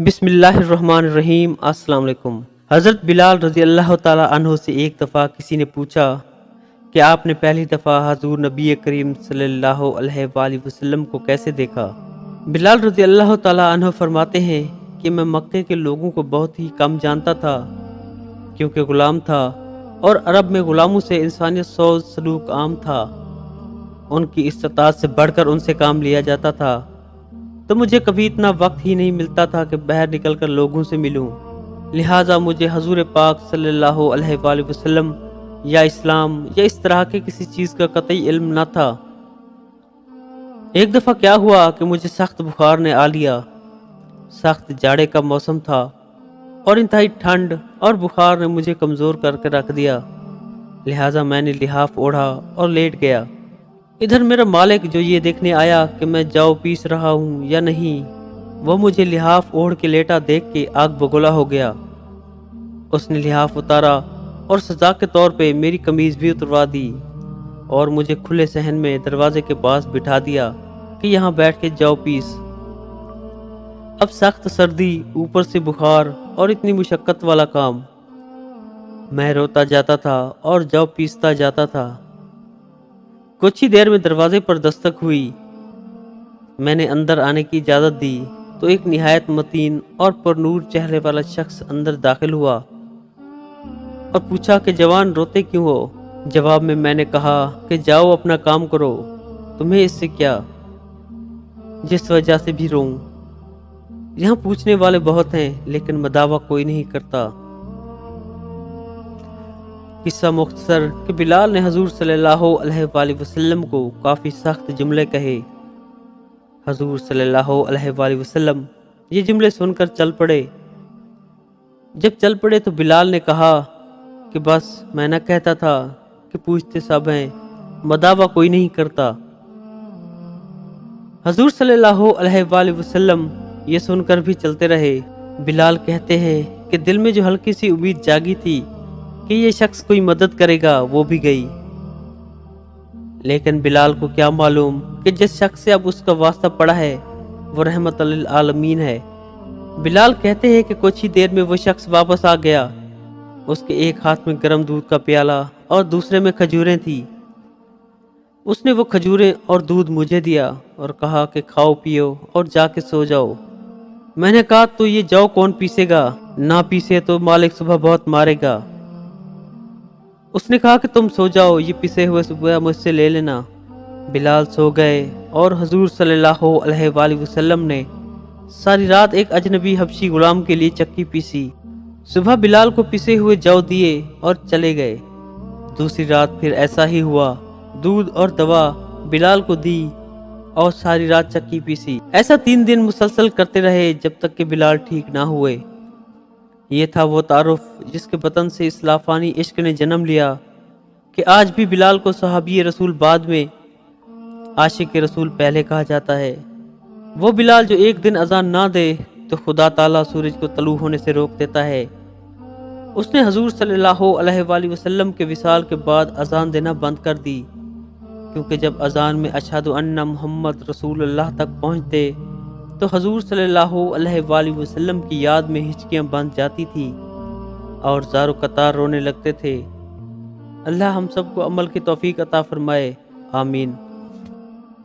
بسم اللہ الرحمن الرحیم۔ السلام علیکم۔ حضرت بلال رضی اللہ تعالیٰ عنہ سے ایک دفعہ کسی نے پوچھا کہ آپ نے پہلی دفعہ حضور نبی کریم صلی اللہ علیہ وآلہ وسلم کو کیسے دیکھا؟ بلال رضی اللہ تعالیٰ عنہ فرماتے ہیں کہ میں مکے کے لوگوں کو بہت ہی کم جانتا تھا کیونکہ غلام تھا، اور عرب میں غلاموں سے انسانیت سوز سلوک عام تھا۔ ان کی استطاعت سے بڑھ کر ان سے کام لیا جاتا تھا، تو مجھے کبھی اتنا وقت ہی نہیں ملتا تھا کہ باہر نکل کر لوگوں سے ملوں، لہٰذا مجھے حضور پاک صلی اللہ علیہ وآلہ وسلم یا اسلام یا اس طرح کے کسی چیز کا قطعی علم نہ تھا۔ ایک دفعہ کیا ہوا کہ مجھے سخت بخار نے آ لیا۔ سخت جاڑے کا موسم تھا اور انتہائی ٹھنڈ اور بخار نے مجھے کمزور کر کے رکھ دیا، لہٰذا میں نے لحاف اوڑھا اور لیٹ گیا۔ ادھر میرا مالک جو یہ دیکھنے آیا کہ میں جاؤ پیس رہا ہوں یا نہیں، وہ مجھے لحاف اوڑھ کے لیٹا دیکھ کے آگ بگولا ہو گیا۔ اس نے لحاف اتارا اور سزا کے طور پہ میری قمیض بھی اتروا دی اور مجھے کھلے صحن میں دروازے کے پاس بٹھا دیا کہ یہاں بیٹھ کے جاؤ پیس۔ اب سخت سردی، اوپر سے بخار اور اتنی مشقت والا کام۔ میں روتا جاتا تھا اور جاؤ پیستا جاتا تھا۔ کچھ ہی دیر میں دروازے پر دستک ہوئی۔ میں نے اندر آنے کی اجازت دی تو ایک نہایت متین اور پرنور چہرے والا شخص اندر داخل ہوا اور پوچھا کہ جوان روتے کیوں ہو؟ جواب میں نے کہا کہ جاؤ اپنا کام کرو، تمہیں اس سے کیا، جس وجہ سے بھی روں۔ یہاں پوچھنے والے بہت ہیں لیکن مداوع کوئی نہیں کرتا۔ قصہ مختصر کہ بلال نے حضور صلی اللہ علیہ وآلہ وسلم کو کافی سخت جملے کہے۔ حضور صلی اللہ علیہ وآلہ وسلم یہ جملے سن کر چل پڑے۔ جب چل پڑے تو بلال نے کہا کہ بس میں نہ کہتا تھا کہ پوچھتے سب ہیں، مداوع کوئی نہیں کرتا۔ حضور صلی اللہ علیہ وآلہ وسلم یہ سن کر بھی چلتے رہے۔ بلال کہتے ہیں کہ دل میں جو ہلکی سی امید جاگی تھی کہ یہ شخص کوئی مدد کرے گا وہ بھی گئی، لیکن بلال کو کیا معلوم کہ جس شخص سے اب اس کا واسطہ پڑا ہے وہ رحمت للعالمین ہے۔ بلال کہتے ہیں کہ کچھ ہی دیر میں وہ شخص واپس آ گیا۔ اس کے ایک ہاتھ میں گرم دودھ کا پیالہ اور دوسرے میں کھجوریں تھی۔ اس نے وہ کھجوریں اور دودھ مجھے دیا اور کہا کہ کھاؤ پیو اور جا کے سو جاؤ۔ میں نے کہا تو یہ جاؤ کون پیسے گا؟ نہ پیسے تو مالک صبح بہت مارے گا۔ اس نے کہا کہ تم سو جاؤ، یہ پسے ہوئے صبح مجھ سے لے لینا۔ بلال سو گئے اور حضور صلی اللہ علیہ وآلہ وسلم نے ساری رات ایک اجنبی حبشی غلام کے لیے چکی پیسی۔ صبح بلال کو پسے ہوئے جو دیے اور چلے گئے۔ دوسری رات پھر ایسا ہی ہوا، دودھ اور دوا بلال کو دی اور ساری رات چکی پیسی۔ ایسا 3 دن مسلسل کرتے رہے جب تک کہ بلال ٹھیک نہ ہوئے۔ یہ تھا وہ تعارف جس کے بطن سے اس لافانی عشق نے جنم لیا کہ آج بھی بلال کو صحابی رسول بعد میں، عاشق رسول پہلے کہا جاتا ہے۔ وہ بلال جو ایک دن اذان نہ دے تو خدا تعالیٰ سورج کو طلوع ہونے سے روک دیتا ہے۔ اس نے حضور صلی اللہ علیہ وآلہ وسلم کے وصال کے بعد اذان دینا بند کر دی، کیونکہ جب اذان میں اشہد ان محمد رسول اللہ تک پہنچتے تو حضور صلی اللہ علیہ وآلہ وسلم کی یاد میں ہچکیاں بند جاتی تھی اور زار و قطار رونے لگتے تھے۔ اللہ ہم سب کو عمل کی توفیق عطا فرمائے، آمین۔